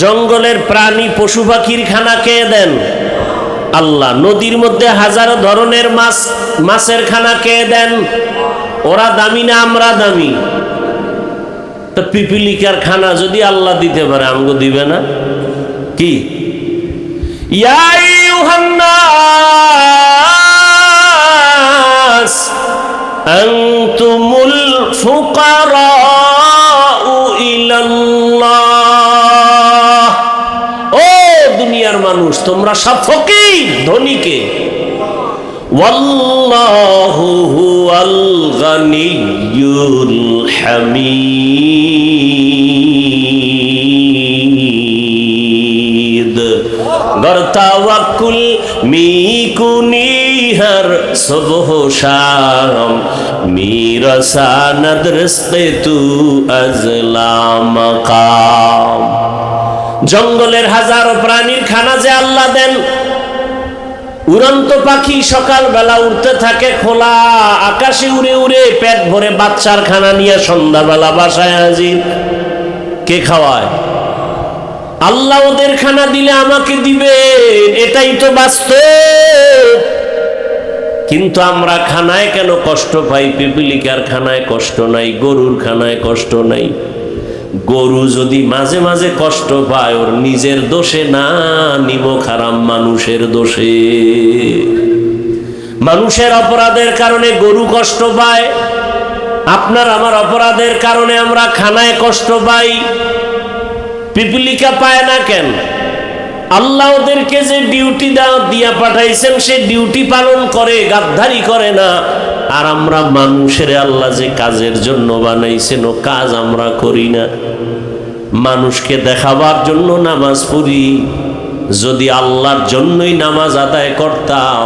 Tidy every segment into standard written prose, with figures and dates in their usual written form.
জঙ্গলের প্রাণী পশু পাখির খানা কে দেন? আল্লাহ। নদীর মধ্যে হাজারো ধরনের মাছের খানা কে দেন? ওরা দামি না আমরা দামি? তো পিপিলিকার খানা যদি আল্লাহ দিতে পারে, আমগো দিবে না? কি ইয়া আইয়ুহান নাস আনতুমুল ফুকারাউ ইলাল্লাহ, ও দুনিয়ার মানুষ তোমরা সব ফকির, ধনীকে। ওয়াল্লাহু হুয়াল গানিয়্যুল হামিদ। গর তাওয়াক্কুল মিকুনি হর সুবহ শাম, মিরসানদ রিজকে তু আজলা মাকাম। জঙ্গলের হাজারো প্রাণীর খানা যে আল্লাহ দেন। উড়ন্ত পাখি সকালবেলা উড়তে থাকে, খোলা আকাশে উড়ে উড়ে পেট ভরে বাচ্চার খানা নিয়ে সন্ধ্যাবেলা বাসায় হাজির। কে খাওয়ায়? আল্লাহ। ওদের খানা দিলে আমাকে দিবে, এটাই তো বাস্তব। কিন্তু আমরা খানায় কেন কষ্ট পাই? পিপিলিকার খানায় কষ্ট নাই, গরুর খানায় কষ্ট নাই। গরু যদি মাঝে মাঝে কষ্ট পায়, ওর নিজের দোষে না, নিমক হারাম মানুষের দোষে। মানুষের অপরাধের কারণে গরু কষ্ট পায়, আপনার আমার অপরাধের কারণে আমরা খানায় কষ্ট পাই। পিপিলিকা পায় না কেন? আল্লাহ ওদেরকে যে ডিউটি দিয়া পাঠাইছেন, সে ডিউটি পালন করে, গাদ্দারি করে না। আর আমরা মানুষের আল্লাহ যে কাজের জন্য বানাইছেন, ও কাজ আমরা করি না। মানুষকে দেখাবার জন্য নামাজ পড়ি। যদি আল্লাহর জন্যই নামাজ আদায় করতাম,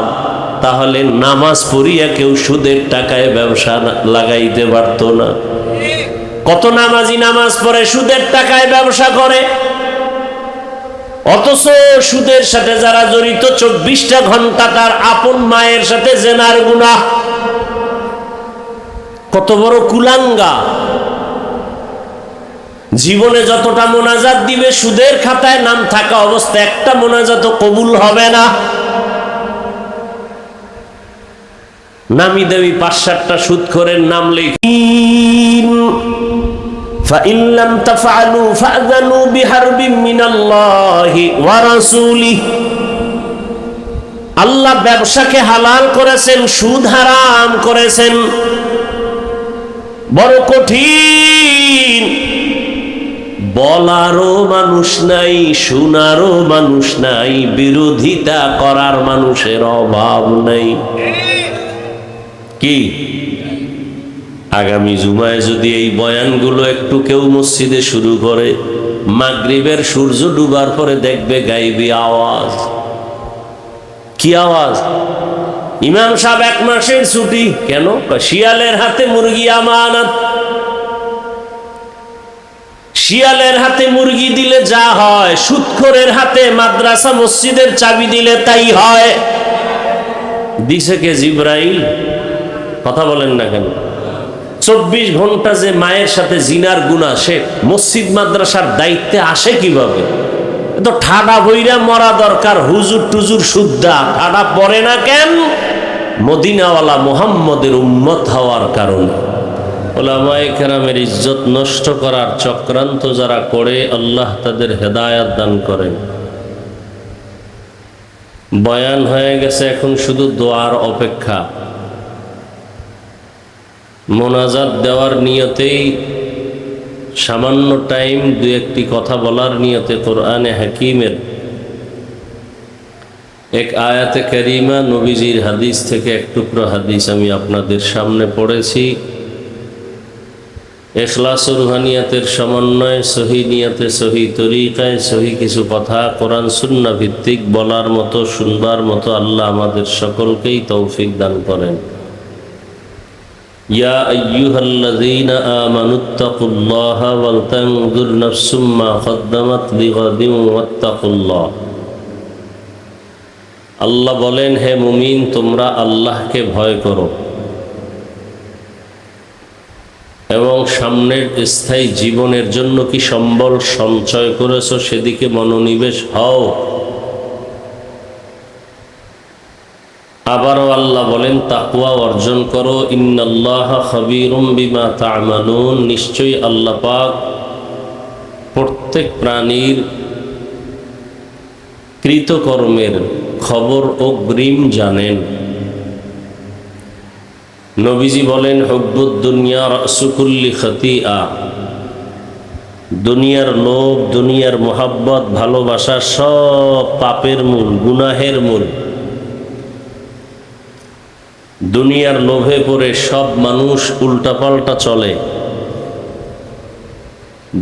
তাহলে নামাজ পড়িয়া কেউ সুদের টাকায় ব্যবসা লাগাইতে পারত না। কত নামাজি নামাজ পড়ে সুদের টাকায় ব্যবসা করে, অথচ সুদের সাথে যারা জড়িত 24টা ঘন্টা তার আপন মায়ের সাথে জেনার গুনাহ। কত বড় কুলাঙ্গা! জীবনে যতটা মোনাজাত দিবে, সুদের খাতায় নাম থাকা অবস্থা একটা মোনাজাত কবুল হবে না। নামি দেবী 5-7টা সুদখোরের নাম লিখিন। فإن لم تفعلوا فأذنوا بحرب من الله ورسوله। আল্লাহ ব্যবসাকে হালাল করেছেন, সুদ হারাম করেছেন। বড় কঠিন। বলারও মানুষ নাই, শোনারও মানুষ নাই, বিরোধিতা করার মানুষের অভাব নাই। কি আগামী জুমায় যদি এই বয়ানগুলো একটু কেউ মসজিদে শুরু করে, মাগরিবের সূর্য ডুবার পরে দেখবে গাইবি আওয়াজ। কি আওয়াজ? ইমাম সাহেব 1 মাসের ছুটি। কেন? শিয়ালের হাতে মুরগি আমানত। শিয়ালের হাতে মুরগি দিলে যা হয়, সুদখোরের হাতে মাদ্রাসা মসজিদের চাবি দিলে তাই হয়। দিছে কে? জিবরাইল। কথা বলেন না কেন? 24 ঘন্টা যে মায়ের সাথে জিনার গুনাহ, সে মসজিদ মাদ্রাসার দায়িত্বে আসে কিভাবে? তো ঠাডা বইরা মরা দরকার। হুজুর টুজুর সুদ্দা ঠাডা পড়ে না কেন? মদিনাওয়ালা মুহাম্মদের উম্মত হওয়ার কারণে। উলামায়ে কেরামের ইজ্জত নষ্ট করার চক্রান্ত যারা করে, আল্লাহ তাদের হেদায়েত দান করেন। বয়ান হয়ে গেছে, এখন শুধু দোয়ার অপেক্ষা। মোনাজাত দেওয়ার নিয়তেই সামান্য টাইম 2-1টি কথা বলার নিয়তে কোরআনে হাকিমের এক আয়াতে কারিমা, নবীজির হাদিস থেকে এক টুকরো হাদিস আমি আপনাদের সামনে পড়েছি। ইখলাস ও রুহানিয়াতের সমন্বয়ে, সহি নিয়তে, সহি তরিকায়, সহি কিছু কথা কোরআন সুন্নাহ ভিত্তিক বলার মতো, শুনবার মতো আল্লাহ আমাদের সকলকেই তৌফিক দান করেন। ইয়া আইয়ুহাল্লাযীনা আমানুত্তাকুল্লাহা ওয়াল তানজুর নাফসুম মা কদ্দামাত লিগাদিন ওয়াত্তাকুল্লাহ। আল্লাহ বলেন, হে মুমিন, তোমরা আল্লাহকে ভয় করো এবং সামনের স্থায়ী জীবনের জন্য কি সম্বল সঞ্চয় করেছো সেদিকে মনোনিবেশ হও। আবারও আল্লাহ বলেন তাকওয়া অর্জন করো, ইন্নাল্লাহা খাবীরুম বিমা তা'মালুন, নিশ্চয়ই আল্লাহ পাক প্রত্যেক প্রাণীর কৃতকর্মের খবর অগ্রিম জানেন। নবীজি বলেন হুব্বুদ দুনিয়া রাসু কুল্লি খাতিআ, দুনিয়ার লোভ, দুনিয়ার মোহাব্বত, ভালোবাসা সব পাপের মূল, গুনাহের মূল। দুনিয়ার লোভে পড়ে সব মানুষ উল্টাপাল্টা চলে।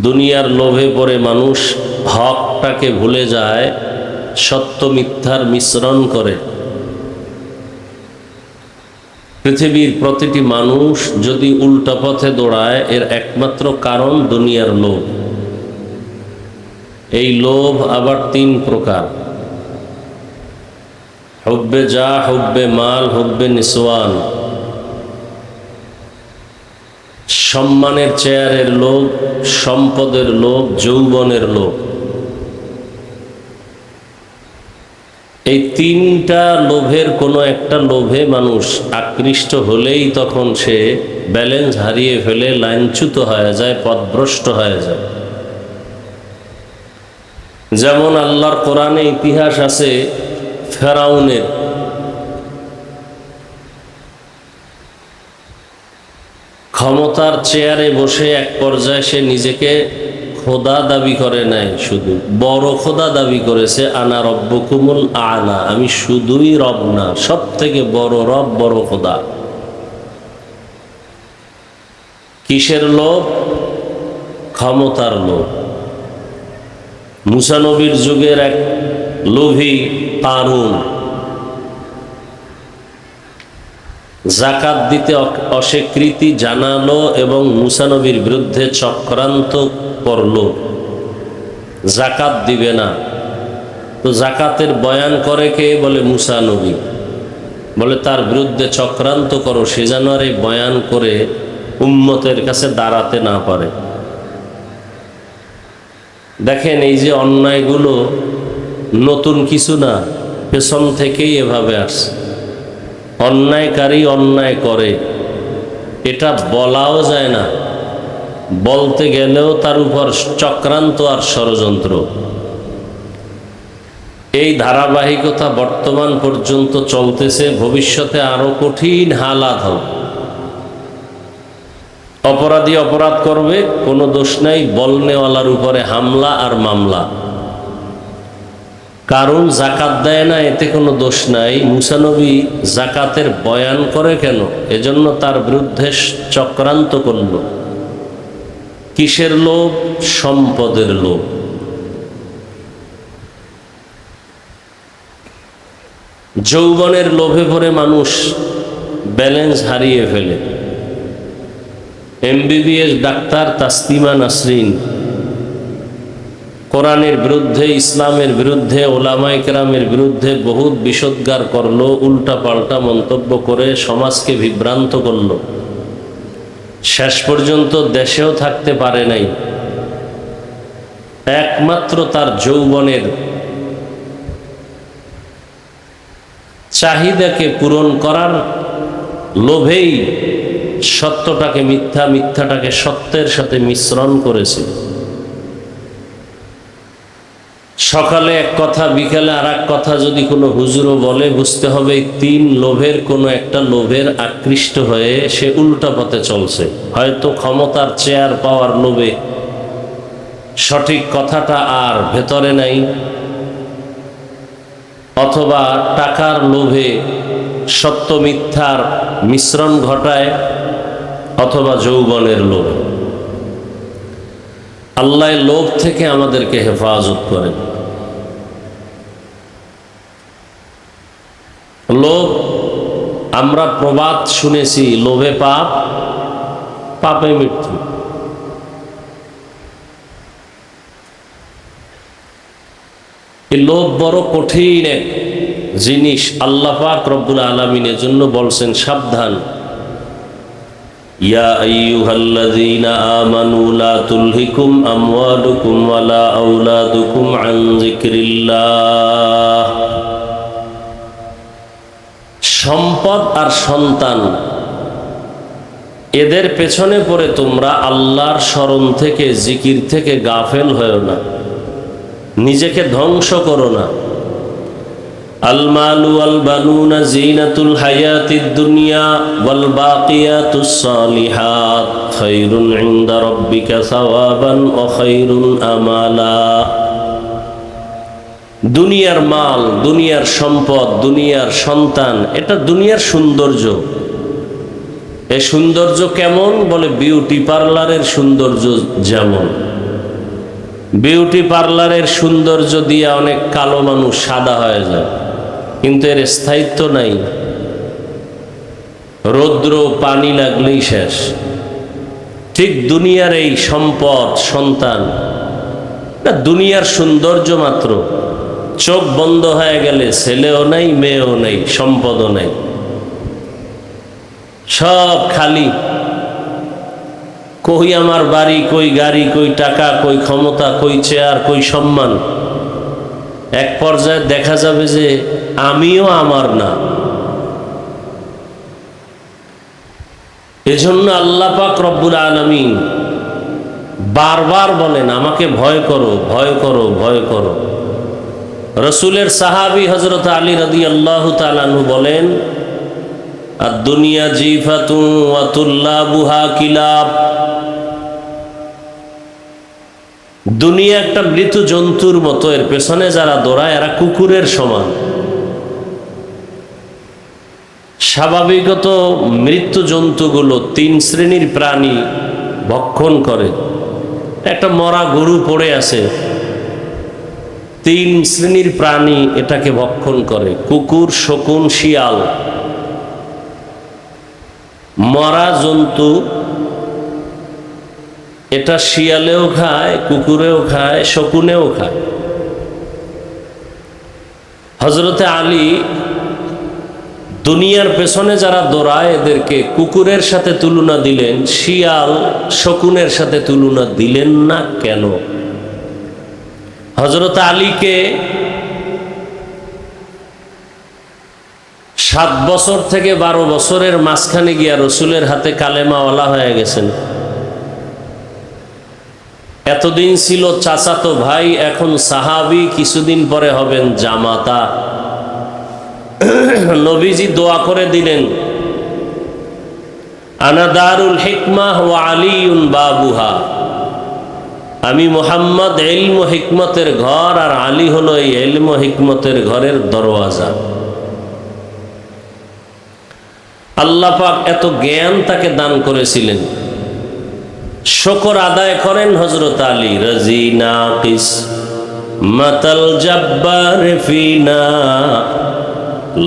দুনিয়ার লোভে পড়ে মানুষ হকটাকে ভুলে যায়, সত্য মিথ্যার মিশ্রণ করে। পৃথিবীর প্রতিটি মানুষ যদি উল্টা পথে দৌড়ায় এর একমাত্র কারণ দুনিয়ার লোভ। এই লোভ আবার তিন প্রকার: হুব্বে যা, হুব্বে মাল, হুব্বে নিসওয়ান। সম্মানের চেয়ারের লোভ, সম্পদের লোভ, যৌবনের লোভ। এই তিনটা লোভের কোনো একটা লোভে মানুষ আকৃষ্ট হলেই তখন সে ব্যালেন্স হারিয়ে ফেলে, লাইনচ্যুত হয়ে যায়, পথভ্রষ্ট হয়ে যায়। যেমন আল্লাহর কোরআনে ইতিহাস আছে ফেরাউনের। ক্ষমতার চেয়ারে বসে এক পর্যায়ে সে নিজেকে খোদা দাবি করে নাই, শুধু বড় খোদা দাবি করেছে, আনা রব্বুকুমুল আলা, আমি শুধুই রব না, সব থেকে বড় রব, বড় খোদা। কিসের লোভ? ক্ষমতার লোভ। মুসা নবীর যুগের এক লোভী কারুন জাকাত দিতে অস্বীকৃতি জানালো এবং মুসা নবীর বিরুদ্ধে চক্রান্ত করলো, জাকাত দিবে না। তো জাকাতের বয়ান করে কে? বলে মুসা নবী। বলে তার বিরুদ্ধে চক্রান্ত করো, সে যেন আর এই বয়ান করে উম্মতের কাছে দাঁড়াতে না পারে। দেখেন এই যে অন্যায়গুলো নতুন কিছু না, পেছন থেকেই এভাবে আসছে। অন্যায়কারী অন্যায় করে, এটা বলাও যায় না, বলতে গেলেও তার উপর চক্রান্ত আর ষড়যন্ত্র। এই ধারাবাহিকতা বর্তমান পর্যন্ত চলতেছে, ভবিষ্যতে আরো কঠিন হালাত হবে। অপরাধী অপরাধ করবে, কোনো দোষ নাই, বলনেওয়ালার উপরে হামলা আর মামলা। কারণ জাকাত দেয় না, এতে কোনো দোষ নাই। মুসা নবী জাকাতের বয়ান করে কেন? এজন্য তার বিরুদ্ধে চক্রান্ত করল। কিসের লোভ? সম্পদের লোভ। যৌবনের লোভে পড়ে মানুষ ব্যালেন্স হারিয়ে ফেলে। এমবিবিএস ডাক্তার তাসলিমা নাসরিন কোরআনের বিরুদ্ধে, ইসলামের বিরুদ্ধে, ওলামায়ে কেরামের বিরুদ্ধে বহুত বিষোদ্গার করলো, উল্টা পাল্টা মন্তব্য করে সমাজকে বিভ্রান্ত করলো। শেষ পর্যন্ত দেশেও থাকতে পারে নাই। একমাত্র তার যৌবনের চাহিদাকে পূরণ করার লোভেই সত্যটাকে মিথ্যা, মিথ্যাটাকে সত্যের সাথে মিশ্রণ করেছে। সকালে এক কথা, বিকেলে আর এক কথা যদি কোনো হুজুরও বলে, বুঝতে হবে তিন লোভের কোনো একটা লোভের আকৃষ্ট হয়ে সে উল্টা পথে চলছে। হয়তো ক্ষমতার চেয়ার পাওয়ার লোভে সঠিক কথাটা আর ভেতরে নাই, অথবা টাকার লোভে সত্য মিথ্যার মিশ্রণ ঘটায়, অথবা যৌবনের লোভ। আল্লাহ লোভ থেকে আমাদেরকে হেফাজত করেন। লোভ, আমরা প্রবাদ শুনেছি, লোভে পাপ, পাপে মৃত্যু। এই লোভ বড় কঠিন এক জিনিস। আল্লাহ পাক রব্বুল আলামিনের জন্য বলছেন সাবধান, ইয়া আইয়ুহাল্লাযীনা আমানু লা তুলহিকুম আমওয়ালুকুম ওয়ালা আওলাদুকুম আন যিকরিল্লাহ। সম্পদ আর সন্তান এদের পেছনে পড়ে তোমরা আল্লাহর স্মরণ থেকে, জিকির থেকে গাফেল হয়ো না, নিজেকে ধ্বংস করো না। আল মালু ওয়াল বানুনা জিনাতুল হায়াতিদ দুনিয়া ওয়াল বাকিয়াতুস সালিহাত খায়রুন ইনদা রাব্বিকা সাওয়াবান ওয়া খায়রুন আমালা। দুনিয়ার মাল, দুনিয়ার সম্পদ, দুনিয়ার সন্তান, এটা দুনিয়ার সৌন্দর্য। এই সৌন্দর্য কেমন? বলে বিউটি পার্লারের সৌন্দর্য যেমন। বিউটি পার্লারের সৌন্দর্য দিয়ে অনেক কালো মানুষ সাদা হয়ে যায়, কিন্তু এর স্থায়িত্ব নাই। রৌদ্র পানি লাগলেই শেষ। ঠিক দুনিয়ার এই সম্পদ, সন্তান, না দুনিয়ার সৌন্দর্য মাত্র। চোখ বন্ধ হয়ে গেলে ছেলেও নাই, মেয়েও নাই, সম্পদও নাই, সব খালি। কই আমার বাড়ি, কই গাড়ি, কই টাকা, কই ক্ষমতা, কই চেয়ার, কই সম্মান। এক পর্যায়ে দেখা যাবে যে আমিও আমার না। এজন্য আল্লাহ পাক রব্বুল আলামিন বারবার বলেন, আমাকে ভয় করো, ভয় করো, ভয় করো। রসুলের সাহাবী হযরত আলী রাদিয়াল্লাহু তাআলা আনহু বলেন, আদ-দুনিয়া জিফাতুন ওয়া তুল্লাবুহা কিলাব। দুনিয়া একটা মৃত জন্তুর মতো, এর পেছনে যারা দৌড়ায় এরা কুকুরের সমান। স্বাভাবিকত মৃত্যু জন্তুগুলো তিন শ্রেণীর প্রাণী ভক্ষণ করে। একটা মরা গরু পড়ে আছে, তিন শ্রেণীর প্রাণী এটাকে ভক্ষণ করে: কুকুর, শকুন, শিয়াল। মরা জন্তু এটা শিয়ালেও খায়, কুকুরেও খায়, শকুনেও খায়। হযরতে আলী দুনিয়ার পেছনে যারা দৌড়ায় এদেরকে কুকুরের সাথে তুলনা দিলেন, শিয়াল, শকুনের সাথে তুলনা দিলেন না কেন? হযরত আলীকে 7 বছর থেকে 12 বছরের মাঝখানে গিয়া রসুলের হাতে কালেমাওয়ালা হয়ে গেছেন। এতদিন ছিল চাচাতো ভাই, এখন সাহাবী, কিছুদিন পরে হবেন জামাতা। নবীজি দোয়া করে দিলেন, আনা দারুল হিকমাহ ওয়া আলীউন বাবুহা। আমি মুহাম্মদ ইলম ও হিকমতের ঘর, আর আলী হলো এই ইলম ও হিকমতের ঘরের দরওয়াজা। আল্লাহ পাক এত জ্ঞান তাকে দান করেছিলেন। শুকর আদায় করেন হযরত আলী। রাজিনা কিস মাতাল জাব্বার ফিনা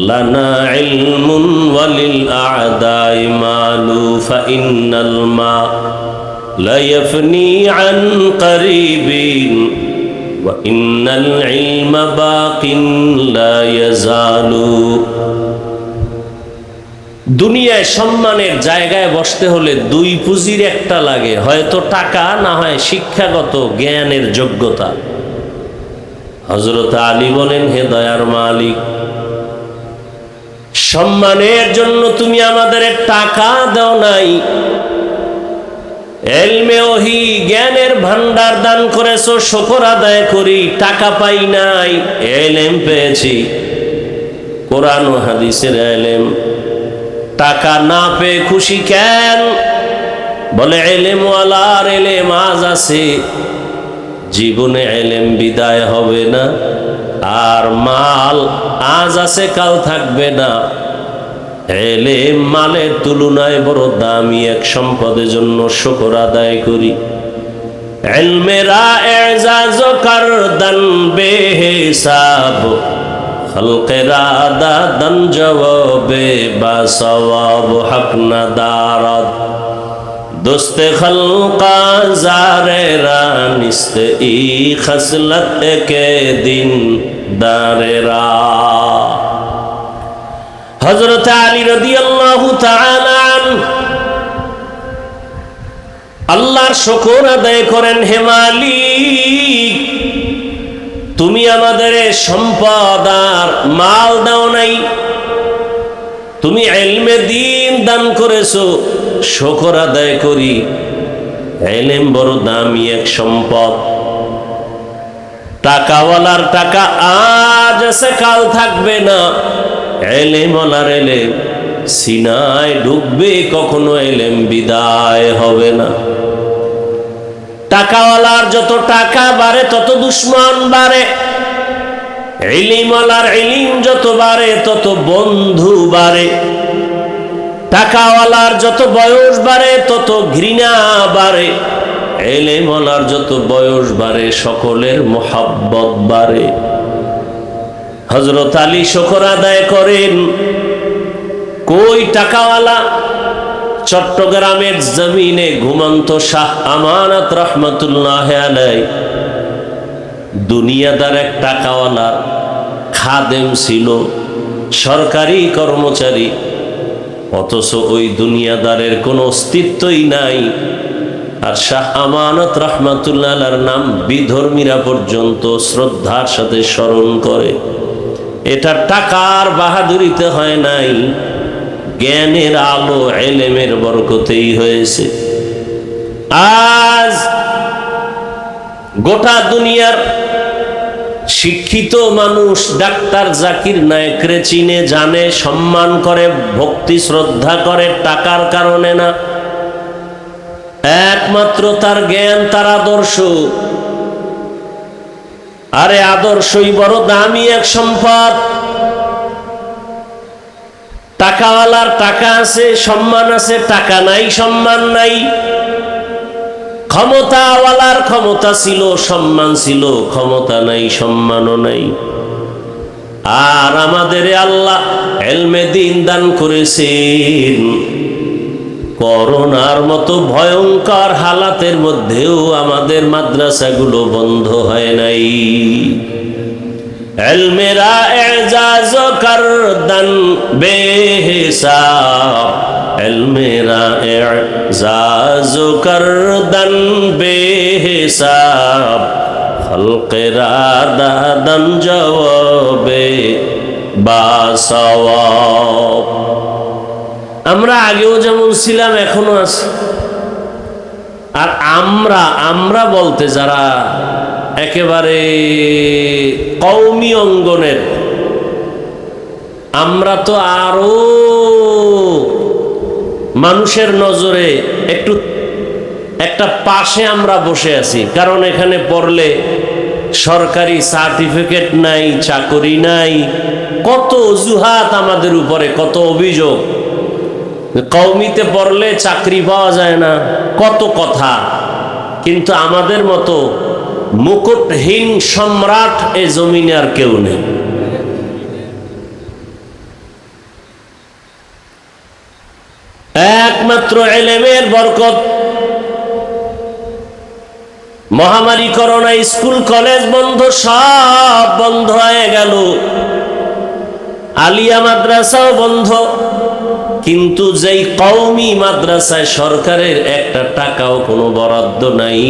লানা ইলমুন ওয়ালিল আ'দাই মালু ফা ইন্নাল মা লা ইয়াফনি আন করিবিন ওয়া ইন্নাল ইলমা বাকিন লা ইয়াজালু। দুনিয়ায় সম্মানের জায়গায় বসতে হলে দুই পুঁজির একটা লাগে, হয়তো টাকা, না হয় শিক্ষাগত জ্ঞানের যোগ্যতা। হযরত আলী বলেন, হে দয়ার মালিক, সম্মানের জন্য তুমি আমাদের টাকা দাও নাই, ইলমে ওহী জ্ঞানের ভান্ডার দান করেছো, শুকর আদায় করি। টাকা পাই নাই, ইলম পেয়েছি, কোরআন ও হাদিসের ইলম। টাকা না পেয়ে খুশি কেন? বলে ইলমওয়ালার ইলম আজ আছে, জীবনে ইলম বিদায় হবে না। আর মাল আজ আছে, কাল থাকবে না। ইলম মালের তুলনায় বড় দামি এক সম্পদের জন্য শুকর আদায় করি। ইলমেরা এজাজ করদান বেহিসাব, খলকেরা দাদান জবাবে বা সওয়াব হক না দারদ। দোস্তে খলকা জারেরা নিস্তে ই খসলত কে দিন দারেরা। হযরত আলী রাদিয়াল্লাহু তাআলা আনহু আল্লাহর শুকর আদায় করেন, হে মালিক তুমি আমাদের সম্পদ আর মাল দাও নাই, তুমি ইলমে দ্বীন দান করেছো, শুকর আদায় করি। ইলম বড় দামি এক সম্পদ। টাকাওয়ালার টাকা আজ আছে কাল থাকবে না, ইলমওয়ালার ইলম সিনায় ঢুকবে, কখনো ইলম বিদায় হবে না। টাকাওয়ালার যত টাকা বাড়ে তত দুশ্মন বাড়ে, ইলমওয়ালার ইলম যত বাড়ে তত বন্ধু বাড়ে। টাকাওয়ালার যত বয়স বাড়ে তত ঘৃণা বাড়ে, ইলমওয়ালার যত বয়স বাড়ে সকলের মোহাব্বত বাড়ে। হযরত আলী শুকর আদায় করেন। কই টাকাওয়ালা? চট্টগ্রামের জমিনে ঘুমন্ত শাহ আমানত রহমতুল্লাহ আলাইহি দুনিয়াদার এক টাকাওয়ালা খাদেম ছিল, সরকারি কর্মচারী, অথচ ওই দুনিয়াদারের কোনো অস্তিত্বই নাই। আর শাহ আমানত রহমতুল্লাহ আলাইহির নাম বিধর্মীরা পর্যন্ত শ্রদ্ধার সাথে স্মরণ করে। এটা টাকার বাহাদুরিতে হয় নাই, জ্ঞানের আলো ইলমের বরকতেই হয়েছে। আজ গোটা দুনিয়ার শিক্ষিত মানুষ ডাক্তার জাকির নায়েকরে চিনে, জানে, সম্মান করে, ভক্তি শ্রদ্ধা করে টাকার কারণে না, একমাত্র তার জ্ঞান, তার আদর্শ। আরে আদর্শই বড় দামি এক সম্পদ। টাকাওয়ালার টাকা আছে, সম্মান আছে, টাকা নাই, সম্মান নাই। ক্ষমতাওয়ালার ক্ষমতা ছিল, সম্মান ছিল, ক্ষমতা নাই, সম্মানও নাই। আর আমাদের আল্লাহ ইলমে দ্বীন দান করেছেন। করোনার মতো ভয়ঙ্কর হালাতের মধ্যেও আমাদের মাদ্রাসাগুলো বন্ধ হয় নাই। ইলমেরা এজাজ করদান বেহিসাব, ইলমেরা এজাজ করদান বেহিসাব, খলকেরা দাদান জবাবে বাসওয়াব। আমরা আগেও যেমন ছিলাম এখনো আছি। আর আমরা বলতে যারা একেবারে কওমি অঙ্গনের, আমরা তো আরো মানুষের নজরে একটু একটা পাশে আমরা বসে আছি। কারণ এখানে পড়লে সরকারি সার্টিফিকেট নাই, চাকরি নাই, কত অজুহাত আমাদের উপরে, কত অভিযোগ। কওমিতে পড়লে চাকরি পাওয়া যায় না, কত কথা। কিন্তু আমাদের মতো মুকুটহীন সম্রাট এ জমিনে আর কেউ নেই। একমাত্র ইলমের বরকত। মহামারী করোনা, স্কুল কলেজ বন্ধ, সব বন্ধ হয়ে গেল, আলিয়া মাদ্রাসাও বন্ধ। কিন্তু যেই কওমি মাদ্রাসায় সরকারের একটা টাকাও কোনো বরাদ্দ নাই,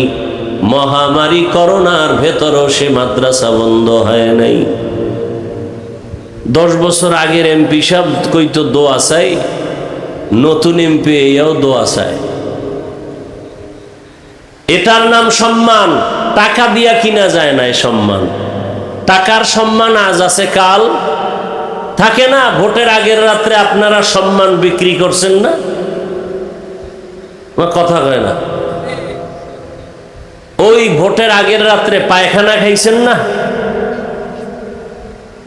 মহামারী করোনার ভেতরও সে মাদ্রাসা বন্ধ হয় নাই। 10 বছর আগের এমপি সাহেব কইতো দোয়া চাই, নতুন এমপি এও দোয়া চায়। এটার নাম সম্মান। টাকা দিয়া কিনা যায় না এই সম্মান। টাকার সম্মান আজ আছে, কাল থাকে না। ভোটের আগের রাত্রে আপনারা সম্মান বিক্রি করছেন না? কথা কয় না। ওই ভোটের আগের রাত্রে পায়খানা খাইছেন না?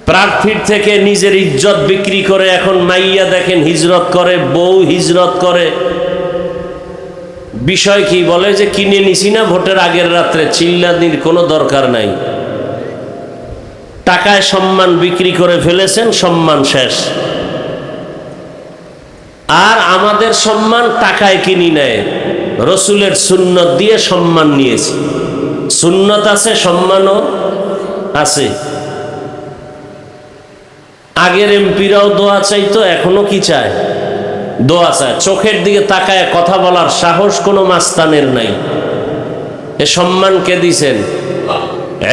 প্রার্থীর থেকে নিজের ইজ্জত বিক্রি করে এখন মাইয়া দেখেন হিজরত করে, বউ হিজরত করে। বিষয় কি? বলে যে কিনে নিছি না ভোটের আগের রাত্রে, চিল্লানির কোনো দরকার নাই। টাকায় সম্মান বিক্রি করে ফেলেছেন, সম্মান শেষ। আর আমাদের সম্মান টাকায় কিনি নেয়, রসুলের সুন্নত দিয়ে সম্মান নিয়েছি। সুন্নত আছে, সম্মানও আছে। আগের এমপিরাও দোয়া চাইতো, এখনো কি চায়? দোয়া চায়, চোখের দিকে তাকায় কথা বলার সাহস কোনো মাস্তানের নাই। এ সম্মান কে দিছেন?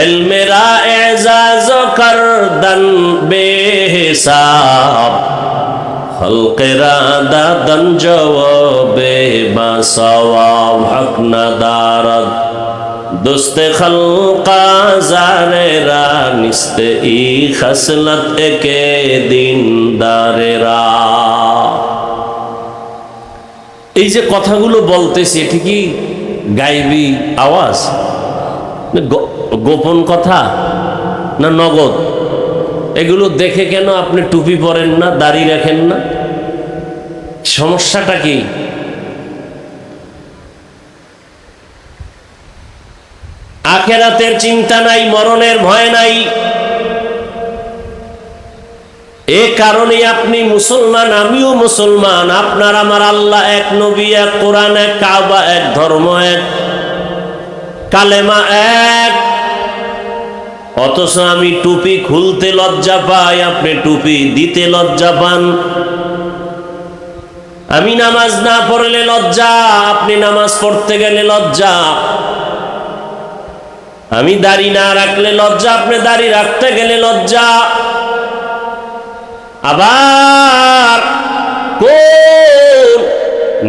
ইলমেরা এজাজ করদন বেহিসাব, খলকেরা দাদন জওয়াবে বাসওয়াব, হক নাদারত দোস্তে খলকা জারেরা, নিস্তে ই খসলত একে দিনদারেরা। এই যে কথাগুলো বলতেছি, এটি কি গাইবি আওয়াজ, গোপন কথা না নগদ? এগুলো দেখে কেন আপনি টুপি পরেন না, দাড়ি রাখেন না? সমস্যাটা কি? আখিরাতের চিন্তা নাই, মরণের ভয় নাই। এ কারণে আপনি মুসলমান, আমিও মুসলমান। আপনার আমার আল্লাহ এক, নবী এক, কোরআন এক, কাবা এক, ধর্ম এক, কালেমা এক। অথচ আমি টুপি খুলতে লজ্জা পাই, আপনি টুপি দিতে লজ্জা পান। আমি নামাজ না পড়লে লজ্জা, আপনি নামাজ পড়তে গেলে লজ্জা। আমি দাড়ি না রাখলে লজ্জা, আপনি দাড়ি রাখতে গেলে লজ্জা। আবার কোন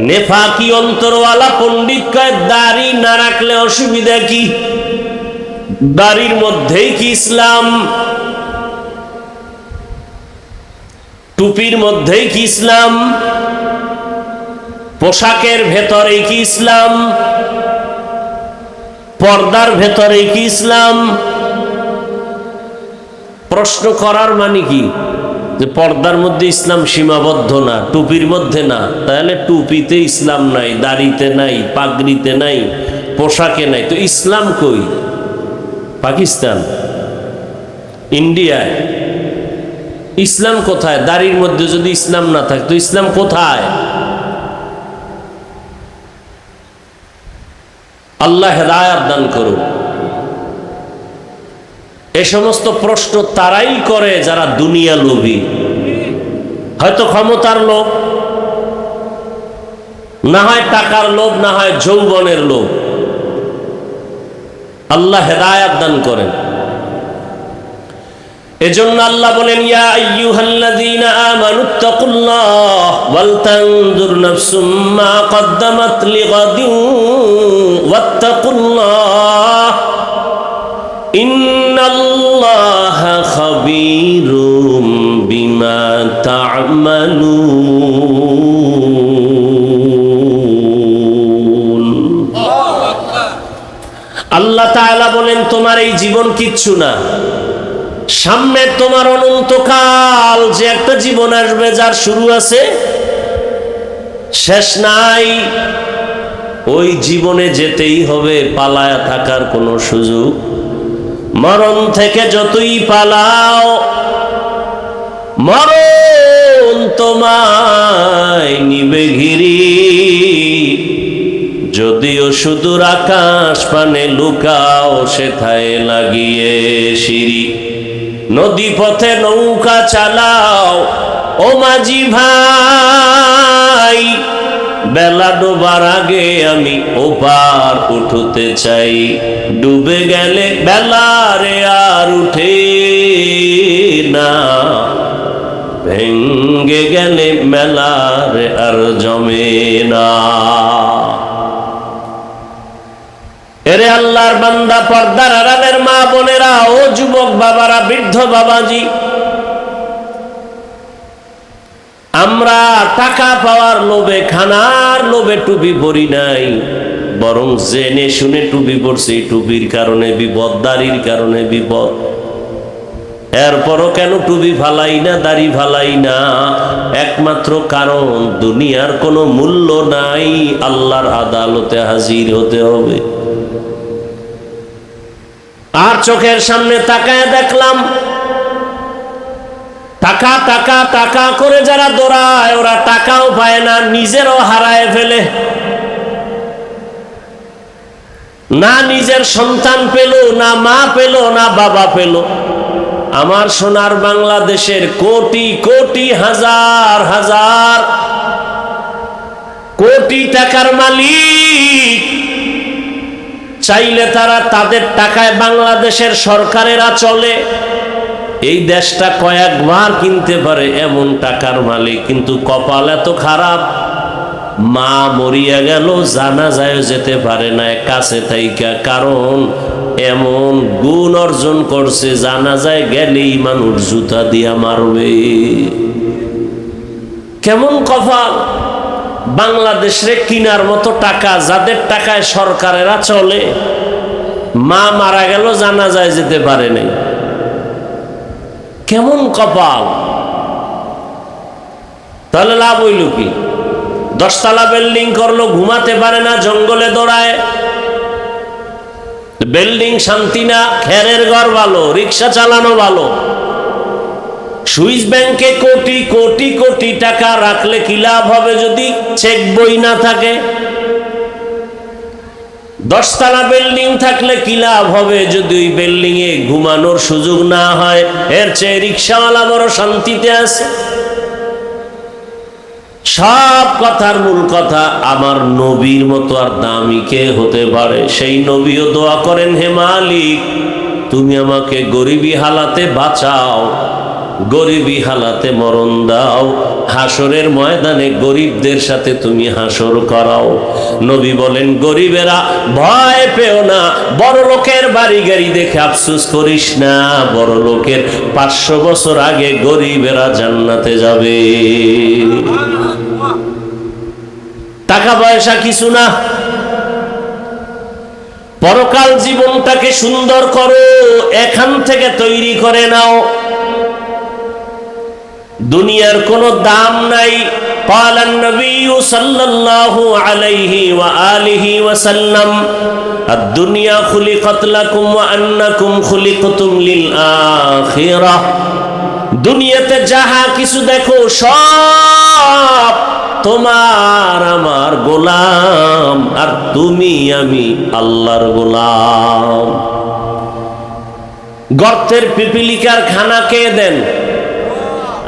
নেফাকি অন্তরওয়ালা পণ্ডিত কয় দাড়ি না রাখলে অসুবিধা কি? দাড়ির মধ্যেই কি ইসলাম? টুপির মধ্যেই কি ইসলাম? পোশাকের ভেতরেই কি ইসলাম? পর্দার ভেতরেই কি ইসলাম? প্রশ্ন করার মানে কি? যে পর্দার মধ্যে ইসলাম সীমাবদ্ধ না, টুপির মধ্যে না। তাহলে টুপিতে ইসলাম নাই, দাড়িতে নাই, পাগড়িতে নাই, পোশাকে নাই। তো ইসলাম কই? পাকিস্তান, ইন্ডিয়ায় ইসলাম কোথায়? দাড়ির মধ্যে যদি ইসলাম না থাকে তো ইসলাম কোথায়? আল্লাহ হেদায়েত দান করুন। এ সমস্ত প্রশ্ন তারাই করে যারা দুনিয়া লোভী, হয়তো ক্ষমতার লোভ, না হয় টাকার লোভ, না হয় যৌবনের লোভ। আল্লাহ হেদায়েত দান করেন। এজন্য আল্লাহ বলেন, ইয়া আইয়ুহাল্লাযীনা আমানুত্তাকুল্লাহ ওয়াল তানজুর নাফসুম মা কদ্দামাত লিগাদিন ওয়াত্তাকুল্লাহ ইন্নাল্লাহা খাবীরুম বিমা তা'মালুন। আল্লাহ তাআলা বলেন, তোমার এই জীবন কিচ্ছু না, সামনে তোমার অনন্তকাল যে একটা জীবন আসবে, যার শুরু আছে শেষ নাই। ওই জীবনে যেতেই হবে, পালায়া থাকার কোনো সুযোগ। মরণ থেকে যতই পালাও, মরণ তোমায় নিবে ঘিরি। যদিও সুদূর আকাশ পানে লুকাও, সেথায় লাগিয়ে সিঁড়ি। নদী পথে নৌকা চালাও ও মাঝি ভাই, বেলা ডোবার আগে আমি ওপার উঠতে চাই। ডুবে গেলে বেলারে আর উঠে না, ভেঙ্গে গেলে মেলারে আর জমে না। এরে আল্লাহর বান্দা, পর্দার আড়ালের মা বোনেরা, ও যুবক বাবারা, বৃদ্ধ বাবাজি, আমরা টাকা পাওয়ার লোভে, খানার লোভে টুপি পরি নাই, বরং জেনে শুনে টুপি পরছি। টুপির কারণে বিপদ, দাড়ির কারণে বিপদ। এরপরও কেন টুপি ফালাই না, দাড়ি ফালাই না? একমাত্র কারণ, দুনিয়ার কোনো মূল্য নাই, আল্লাহর আদালতে হাজির হতে হবে। আর চোখের সামনে তাকায় দেখলাম, টাকা টাকা টাকা করে যারা দৌড়ায়, ওরা টাকাও পায় না, নিজেরও হারায় ফেলে। না নিজের সন্তান পেল, না মা পেল, না বাবা পেল। আমার সোনার বাংলাদেশের কোটি কোটি, হাজার হাজার কোটি টাকার মালিক, চাইলে তারা তাদের টাকায় বাংলাদেশের সরকারেরা চলে, এই দেশটা কয়েকবার কিনতে পারে এমন টাকার মালিক। কিন্তু কপাল এত খারাপ, মা মরিয়া গেল জানাজায় যেতে পারে না কাছে থাইকা, কারণ এমন গুণ অর্জন করছে জানাজায় গেলেই মানুষ জুতা দিয়া মারবে। কেমন কপাল! বাংলাদেশে কিনার মতো টাকা, যাদের টাকায় সরকারেরা চলে, মা মারা গেল জানাজায় যেতে পারে নাই। কেমন কপাল! তাহলে লাভ হইল কি? 10 তলা বিল্ডিং করলো, ঘুমাতে পারে না, জঙ্গলে দৌড়ায়। বিল্ডিং শান্তি না, খেরের ঘর ভালো, রিক্সা চালানো ভালো। সুইস ব্যাংকে কোটি কোটি কোটি টাকা রাখলে কি লাভ হবে যদি চেক বই না থাকে? 10 তলা বিল্ডিং থাকলে কি লাভ হবে যদি ওই বিল্ডিং এ ঘুমানোর সুযোগ না হয়? এর চেয়ে রিক্সাওয়ালা বড় শান্তিতে আছে। সব কথার মূল কথা, আমার নবীর মতো আর দামি কে হতে পারে? সেই নবীও দোয়া করেন, হে মালিক তুমি আমাকে গরিবী হালাতে বাঁচাও, গরিবী হালাতে মরণ দাও, হাসরের ময়দানে গরিবদের সাথে তুমি হাসর করাও। নবী বলেন, গরিবেরা ভয় পেও না, বড় লোকের বাড়ি গাড়ি দেখে আফসোস করিস না, বড় লোকের 500 বছর আগে গরিবেরা জান্নাতে যাবে। টাকা পয়সা কিছু না, পরকাল জীবনটাকে সুন্দর করো, এখান থেকে তৈরি করে নাও। দুনিয়ার কোনো দাম নাই। قال النبي صلى الله عليه وآله وسلم الدنيا خلقت لكم وأنكم خلقتم للآخرة। দুনিয়াতে যাহা কিছু দেখো সব তোমার আমার গোলাম, আর তুমি আমি আল্লাহর গোলাম। গর্তের পিপিলিকার খানা কে দেন?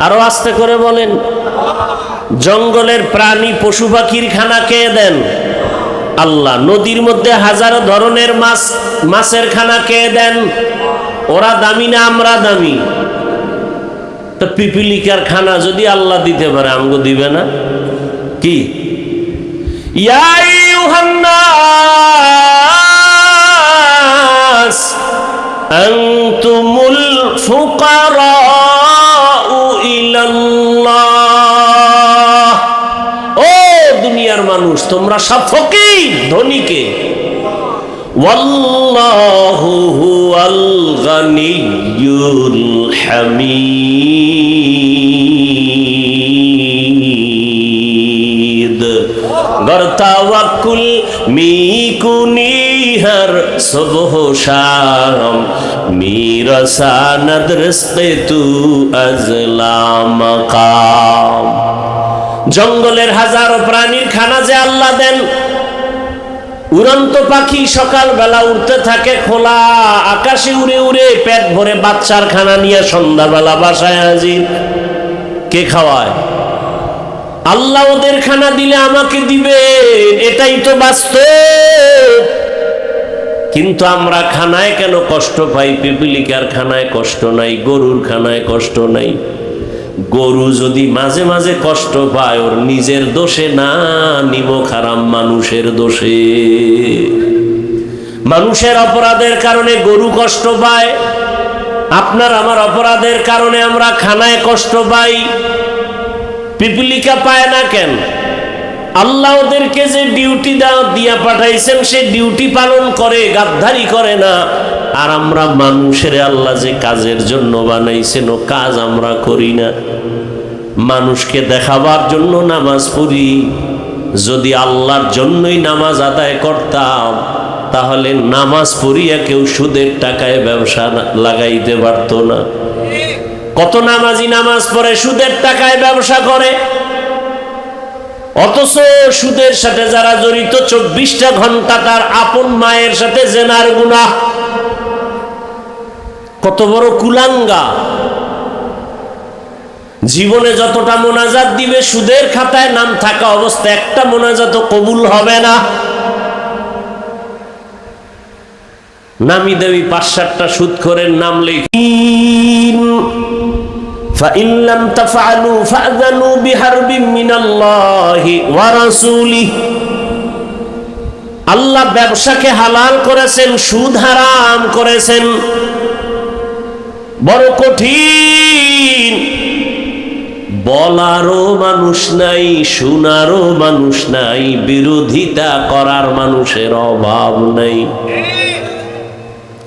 আরো আস্তে করে বলেন। জঙ্গলের প্রাণী পশু পাখির খানা কে দেন? আল্লাহ। নদীর মধ্যে হাজারো ধরনের মাছ, মাছের খানা কে দেন? ওরা দামি না আমরা দামি? তো পিপিলিকার খানা যদি আল্লাহ দিতে পারে, আমগো দিবে না? কি ইয়া আইয়ুহান নাস আনতুমুল ফুকারা ইলাল্লাহ। ও দুনিয়ার মানুষ, তোমরা সব ফকির, ধনীকে। ওয়াল্লাহু হুয়াল গানিয়্যুল হামিদ। গর তাওয়াক্কুল মিকুনিহার সুবহ শাম, মিরসানাদ রিজকে তু আজলা মাকাম। জঙ্গলের হাজারো প্রাণীর খানা যে আল্লাহ দেন। উড়ন্ত পাখি সকালবেলা উড়তে থাকে, খোলা আকাশে উড়ে উড়ে পেট ভরে বাচ্চার খানা নিয়ে সন্ধ্যাবেলা বাসায় হাজির। কে খাওয়ায়? আল্লাহ। ওদের খানা দিলে আমাকে দিবে, এটাই তো বাস্তব। কিন্তু আমরা খানায় কেন কষ্ট পাই? পিপিলিকার খানায় কষ্ট নাই, গরুর খানায় কষ্ট নাই। গরু যদি মাঝে মাঝে কষ্ট পায়, ওর নিজের দোষে না, নিমক হারাম মানুষের দোষে। মানুষের অপরাধের কারণে গরু কষ্ট পায়, আপনার আমার অপরাধের কারণে আমরা খানায় কষ্ট পাই। পিপিলিকা পায় না কেন? আল্লাহ ওদেরকে যে ডিউটি দিয়া পাঠাইছেন, সে ডিউটি পালন করে, গাদ্দারি করে না। আর আমরা মানুষের আল্লাহ যে কাজের জন্য বানাইছেন, ও কাজ আমরা করি না। মানুষকে দেখাবার জন্য নামাজ পড়ি। যদি আল্লাহর জন্যই নামাজ আদায় করতাম, তাহলে নামাজ পড়িয়া কেউ সুদের টাকায় ব্যবসা লাগাইতে পারত না। কত নামাজি নামাজ পড়ে সুদের টাকায় ব্যবসা করে, অথচ সুদের সাথে যারা জড়িত 24টা ঘন্টা তার আপন মায়ের সাথে জেনার গুনাহ। কত বড় কুলাঙ্গা! জীবনে যতটা মোনাজাত দিবে সুদের খাতায় নাম থাকা অবস্থা একটা মোনাজাত কবুল হবে না। নামি দামি 5-7টা সুদখোরের নাম লিখিন فإن لم تفعلوا فأذنوا بحرب من الله ورسوله। আল্লাহ ব্যবসাকে হালাল করেছেন, সুদ হারাম করেছেন। বড় কঠিন, বলারও মানুষ নাই, শোনারও মানুষ নাই, বিরোধিতা করার মানুষের অভাব নাই।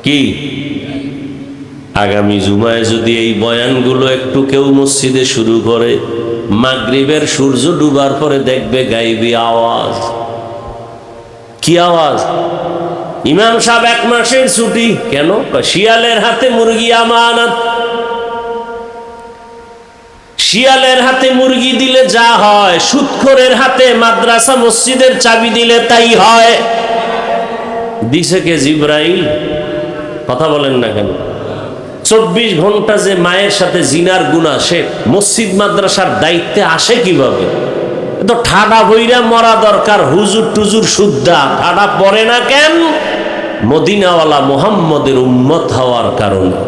কি আগামী জুমায় যদি এই বয়ানগুলো একটু কেউ মসজিদে শুরু করে, মাগরিবের সূর্য ডুবার পরে দেখবে গাইবি আওয়াজ। কি আওয়াজ? ইমাম সাহেব 1 মাসের ছুটি কেন? শিয়ালের হাতে মুরগি আমানত। শিয়ালের হাতে মুরগি দিলে যা হয়, সুদখোরের হাতে মাদ্রাসা মসজিদের চাবি দিলে তাই হয়। দিছে কে? জিবরাইল। কথা বলেন না কেন? 24 ঘন্টা যে মায়ের সাথে জিনার গুনাহ, সে মসজিদ মাদ্রাসার দায়িত্বে আসে কিভাবে? তো ঠাডা বইরা মরা দরকার। হুজুর টুজুর শুদ্ধা ঠাডা পড়ে না কেন? মদিনাওয়ালা মুহাম্মদের উম্মত হওয়ার কারণে।